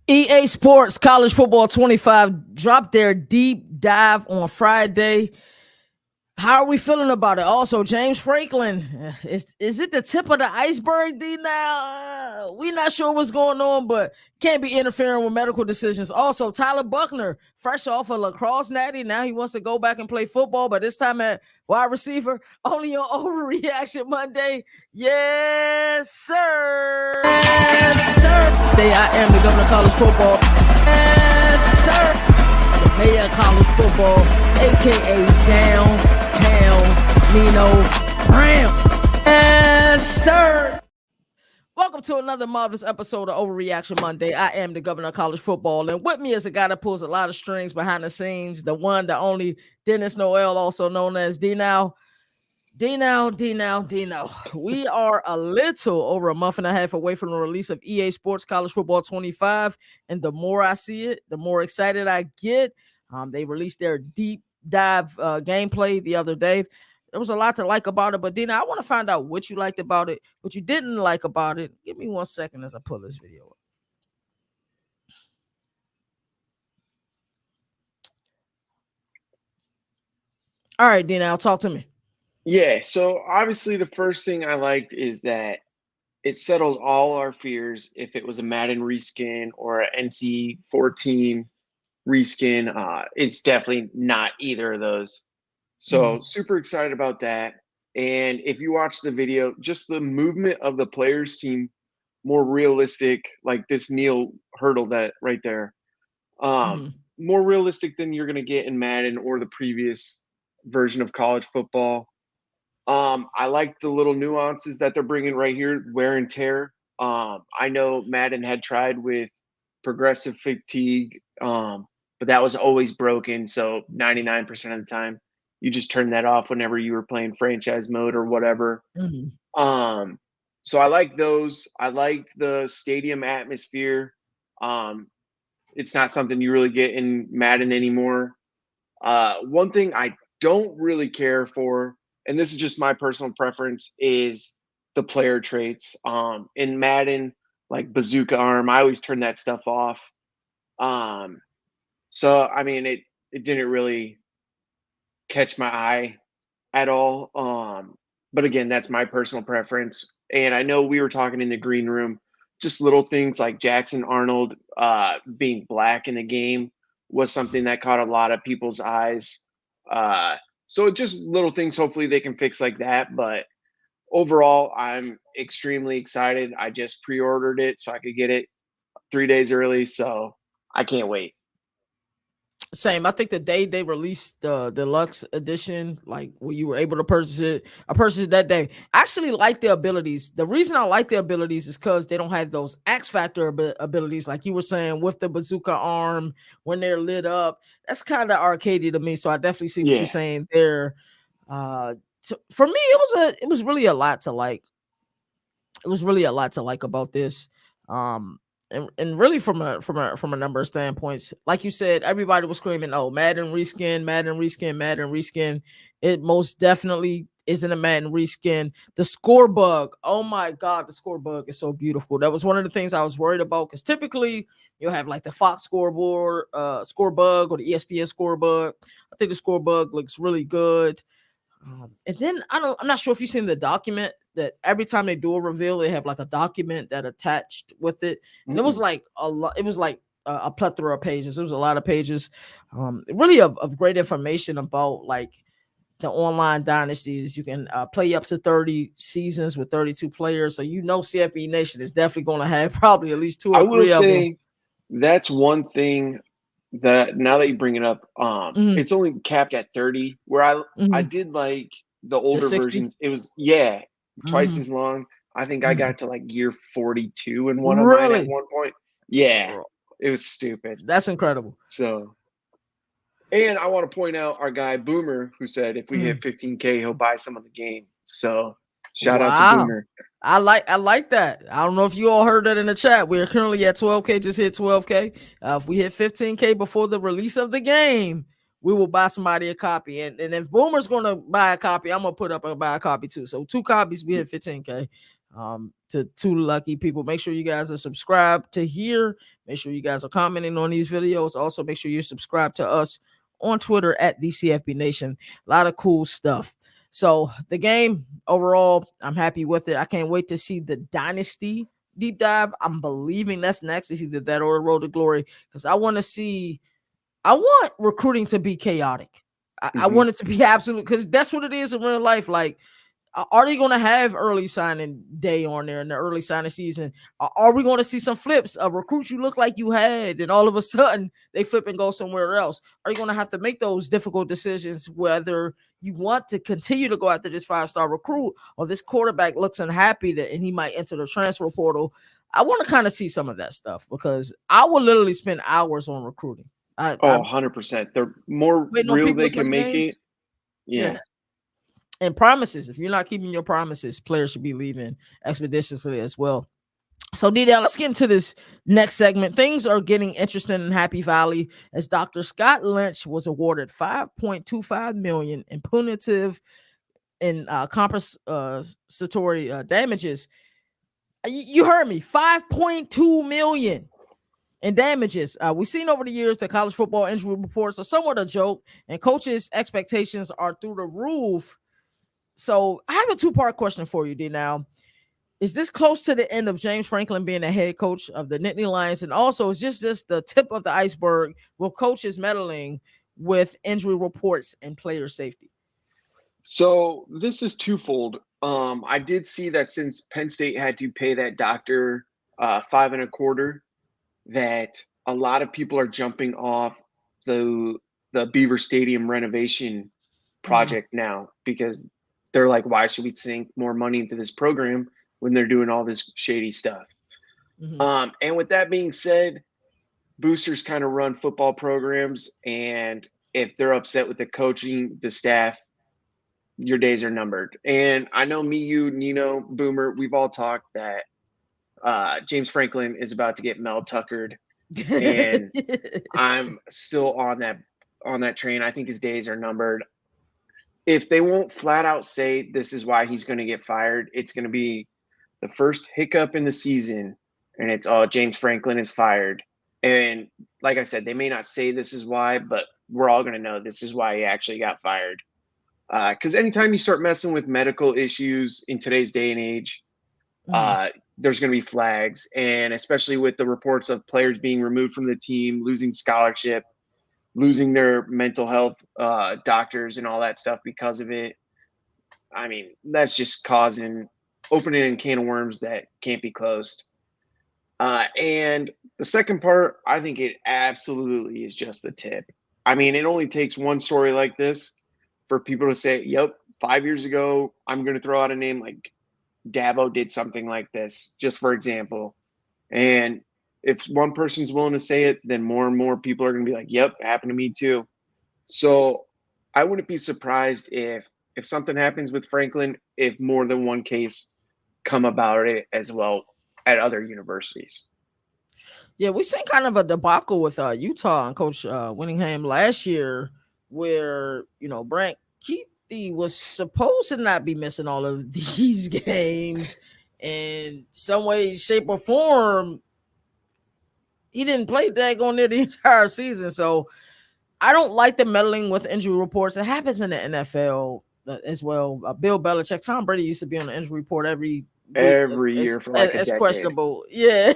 EA Sports College Football 25 dropped their deep dive on Friday. How are we feeling about it? Also, James Franklin, is it the tip of the iceberg, D? Now, we're not sure what's going on, but can't be interfering with medical decisions. Also, Tyler Buckner, fresh off a lacrosse natty, now he wants to go back and play football, but this time at wide receiver, only on Overreaction Monday. Yes, sir. Yes, sir. Today I am the governor of college football. Yes, sir. The mayor of college football, a.k.a. Downtown Nino Brown. Yes, sir. Welcome to another marvelous episode of Overreaction Monday. I am the governor of college football, and with me is a guy that pulls a lot of strings behind the scenes, the one, the only, Dennis Noel, also known as D-Now. D-Now. We are a little over a month and a half away from the release of EA Sports College Football 25, and the more I see it, the more excited I get. They released their deep dive gameplay the other day. There was a lot to like about it, but Dina, I want to find out what you liked about it, what you didn't like about it. Give me 1 second as I pull this video up. All right, Dina, talk to me. Yeah, so obviously the first thing I liked is that it settled all our fears if it was a Madden reskin or an NC-14 reskin. It's definitely not either of those. So super excited about that. And if you watch the video, just the movement of the players seem more realistic, like this Neil hurdle that right there. More realistic than you're going to get in Madden or the previous version of college football. I like the little nuances that they're bringing right here, wear and tear. I know Madden had tried with progressive fatigue, but that was always broken. So 99% of the time, you just turn that off whenever you were playing franchise mode or whatever. So I like those. I like the stadium atmosphere. It's not something you really get in Madden anymore. One thing I don't really care for, and this is just my personal preference, is the player traits. In Madden, like bazooka arm, I always turn that stuff off. So I mean, it didn't really catch my eye at all. But again, that's my personal preference. And I know we were talking in the green room, just little things like Jackson Arnold being black in the game was something that caught a lot of people's eyes. So just little things, hopefully they can fix like that. But overall, I'm extremely excited. I just pre-ordered it so I could get it 3 days early. So I can't wait. Same. I think the day they released the deluxe edition, like where you were able to purchase it, I purchased it that day. I actually like the abilities. The reason I like the abilities is because they don't have those X Factor abilities, like you were saying, with the bazooka arm when they're lit up. That's kind of arcadey to me. So I definitely see what you're saying there. For me, it was really a lot to like. It was really a lot to like about this. And really from a number of standpoints, like you said, everybody was screaming, "Oh, Madden reskin, Madden reskin, Madden reskin." It most definitely isn't a Madden reskin. The score bug, oh my god, the score bug is so beautiful. That was one of the things I was worried about, because typically you'll have like the Fox scoreboard score bug or the ESPN score bug. I think the score bug looks really good. And then I'm not sure if you've seen the document that every time they do a reveal, they have like a document that attached with it. And it was like a lot, it was like a plethora of pages. It was a lot of pages, really of great information about like the online dynasties. You can play up to 30 seasons with 32 players. So CFB Nation is definitely going to have probably at least 2 or 3 of them. That's one thing that now that you bring it up, it's only capped at 30. Where I did like the older versions. It was twice as long. I think I got to like year 42 in one of mine at one point. Yeah, bro, it was stupid. That's incredible. So, and I want to point out our guy Boomer, who said if we hit 15K, he'll buy some of the game. So shout out to Boomer. I like that. I don't know if you all heard that in the chat. We're currently at 12K, just hit 12K. If we hit 15K before the release of the game, we will buy somebody a copy. And if Boomer's going to buy a copy, I'm going to buy a copy too. So 2 copies, we hit 15K. to two lucky people. Make sure you guys are subscribed to here. Make sure you guys are commenting on these videos. Also, make sure you subscribe to us on Twitter at the CFB Nation. A lot of cool stuff. So the game overall, I'm happy with it. I can't wait to see the Dynasty deep dive. I'm believing that's next. It's either that or the Road to Glory, because I want to see. I want recruiting to be chaotic. I want it to be absolute, because that's what it is in real life. Like, are they going to have early signing day on there in the early signing season? Are we going to see some flips of recruits you look like you had, and all of a sudden they flip and go somewhere else? Are you going to have to make those difficult decisions whether you want to continue to go after this 5-star recruit, or this quarterback looks unhappy and he might enter the transfer portal? I want to kind of see some of that stuff, because I will literally spend hours on recruiting. I'm 100%. The more waiting on real people they to play can make it. games. Yeah. And promises. If you're not keeping your promises, players should be leaving expeditiously as well. So, D-Down, let's get into this next segment. Things are getting interesting in Happy Valley as Dr. Scott Lynch was awarded $5.25 million in punitive and compensatory damages. You heard me, $5.2 million in damages. We've seen over the years that college football injury reports are somewhat a joke, and coaches' expectations are through the roof. So I have a two-part question for you, D. Now, is this close to the end of James Franklin being the head coach of the Nittany Lions? And also, is this just the tip of the iceberg with coaches meddling with injury reports and player safety? So this is twofold. I did see that since Penn State had to pay that doctor $5.25, that a lot of people are jumping off the Beaver Stadium renovation project now, because they're like, why should we sink more money into this program when they're doing all this shady stuff? And with that being said, boosters kind of run football programs, and if they're upset with the coaching, the staff, your days are numbered. And I know me, you, Nino, Boomer, we've all talked that James Franklin is about to get Mel Tuckered, and I'm still on that train. I think his days are numbered. If they won't flat out say this is why he's going to get fired, it's going to be the first hiccup in the season, and it's, oh, James Franklin is fired. And like I said, they may not say this is why, but we're all going to know this is why he actually got fired. Because anytime you start messing with medical issues in today's day and age, there's going to be flags. And especially with the reports of players being removed from the team, losing scholarship, losing their mental health doctors and all that stuff because of it. I mean, that's just opening a can of worms that can't be closed. And the second part, I think it absolutely is just the tip. I mean, it only takes one story like this for people to say, yep, 5 years ago, I'm going to throw out a name like Dabo did something like this, just for example. And if one person's willing to say it, then more and more people are going to be like, yep, it happened to me too. So I wouldn't be surprised if something happens with Franklin, if more than one case come about it as well at other universities. Yeah, we seen kind of a debacle with Utah and Coach Winningham last year, where Brant Keithy was supposed to not be missing all of these games in some way, shape, or form. He didn't play daggone near the entire season, so I don't like the meddling with injury reports. It happens in the NFL as well. Bill Belichick, Tom Brady used to be on the injury report every week year for like a decade. Questionable. Yeah,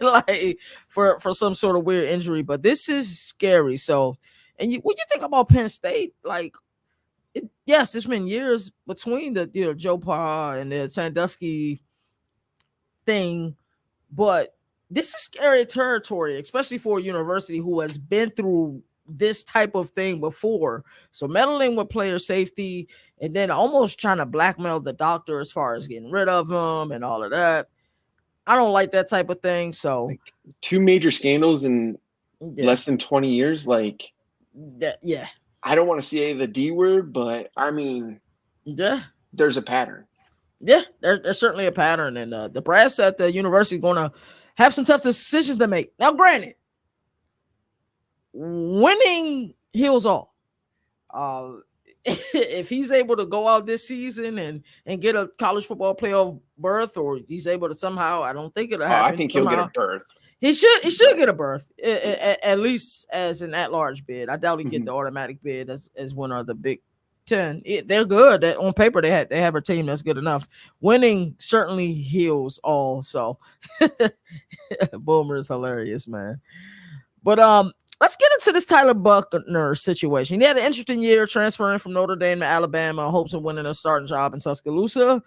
like for some sort of weird injury. But this is scary. So, and when you think about Penn State, like, yes, it's been years between the Joe Pa and the Sandusky thing, but this is scary territory, especially for a university who has been through this type of thing before. So meddling with player safety and then almost trying to blackmail the doctor as far as getting rid of him and all of that. I don't like that type of thing. So like 2 major scandals in less than 20 years. Like, yeah. I don't want to say the D word, but I mean, there's a pattern. Yeah, there's certainly a pattern. And the brass at the university is going to have some tough decisions to make. Now, granted, winning heals all. if he's able to go out this season and get a college football playoff berth, or he's able to somehow, I don't think it'll happen. I think somehow, he'll get a berth. He should get a berth, at least as an at-large bid. I doubt he get the automatic bid as winner of the Big Ten. They're good. On paper, they have a team that's good enough. Winning certainly heals all. So, Boomer is hilarious, man. But let's get into this Tyler Buckner situation. He had an interesting year transferring from Notre Dame to Alabama, hopes of winning a starting job in Tuscaloosa.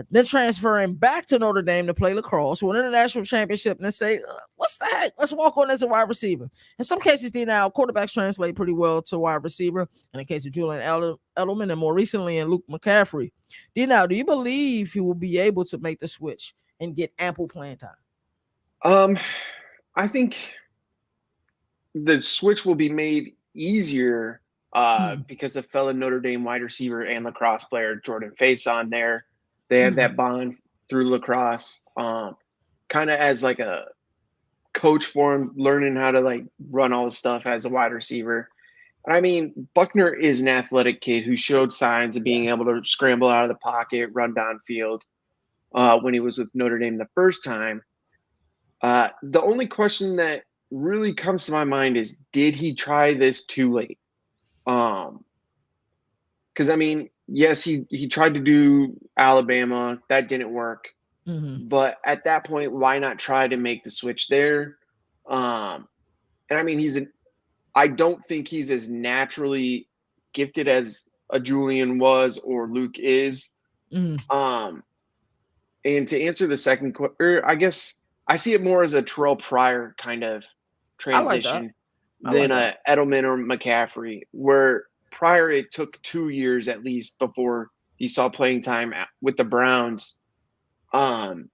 Then transferring back to Notre Dame to play lacrosse, win a national championship, and then say, what's the heck? Let's walk on as a wide receiver. In some cases, now quarterbacks translate pretty well to wide receiver. In the case of Julian Edelman, and more recently in Luke McCaffrey. Now, do you believe he will be able to make the switch and get ample playing time? I think the switch will be made easier because of fellow Notre Dame wide receiver and lacrosse player Jordan Faison there. They have that bond through lacrosse, kind of as like a coach for him, learning how to like run all the stuff as a wide receiver. I mean, Buckner is an athletic kid who showed signs of being able to scramble out of the pocket, run downfield when he was with Notre Dame the first time. The only question that really comes to my mind is, did he try this too late? Because I mean, yes, he tried to do Alabama. That didn't work. But at that point, why not try to make the switch there? And I mean, I don't think he's as naturally gifted as a Julian was or Luke is. And to answer the second question, I guess I see it more as a Terrell Pryor kind of transition than a Edelman or McCaffrey, where Pryor, it took 2 years at least before he saw playing time with the Browns. And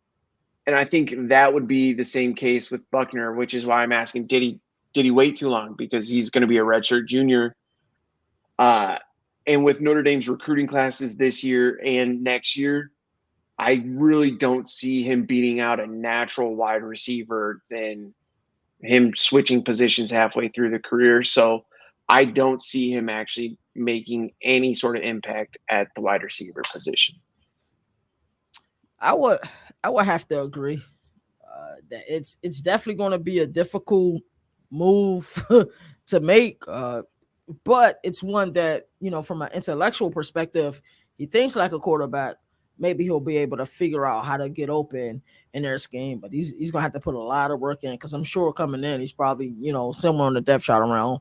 I think that would be the same case with Buckner, which is why I'm asking, did he wait too long? Because he's going to be a redshirt junior. And with Notre Dame's recruiting classes this year and next year, I really don't see him beating out a natural wide receiver than him switching positions halfway through the career. So I don't see him actually making any sort of impact at the wide receiver position. I would have to agree that it's definitely going to be a difficult move to make, but it's one that, from an intellectual perspective, he thinks like a quarterback. Maybe he'll be able to figure out how to get open in their scheme, but he's gonna have to put a lot of work in, because I'm sure coming in he's probably somewhere on the depth chart around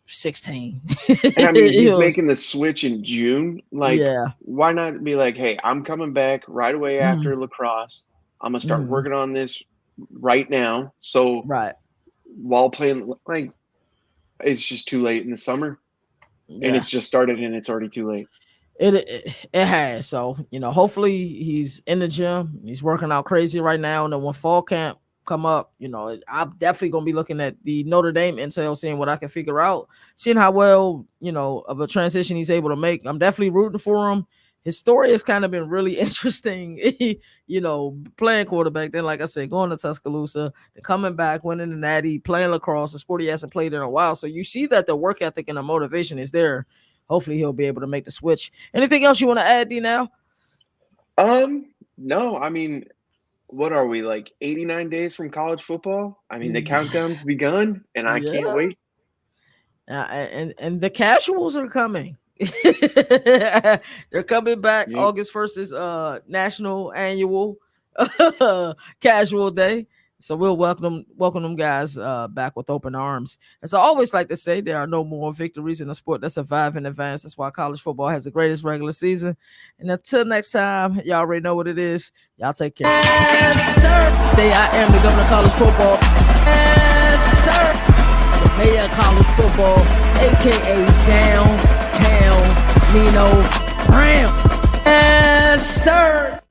16. And I mean, he's making the switch in June. Like, why not be like, hey, I'm coming back right away after lacrosse. I'm gonna start working on this right now. So while playing, like, it's just too late in the summer, and it's just started and it's already too late. It has. So, hopefully he's in the gym. He's working out crazy right now. And then when fall camp come up, I'm definitely going to be looking at the Notre Dame intel, seeing what I can figure out, seeing how well, of a transition he's able to make. I'm definitely rooting for him. His story has kind of been really interesting, playing quarterback. Then, like I said, going to Tuscaloosa, then coming back, winning the Natty, playing lacrosse, a sport he hasn't played in a while. So you see that the work ethic and the motivation is there. Hopefully he'll be able to make the switch. Anything else you want to add, D, now? No, I mean, what are we, like 89 days from college football? I mean, the countdown's begun, and I can't wait. And the casuals are coming. They're coming back. Yep. August 1st is National Annual Casual Day. So we'll welcome them guys back with open arms. As I always like to say, there are no more victories in a sport that survive and advance. That's why college football has the greatest regular season. And until next time, y'all already know what it is. Y'all take care. Yes, sir. Today I am the governor of college football. Yes, sir. The mayor of college football, a.k.a. Downtown Nino Brown. Yes, sir.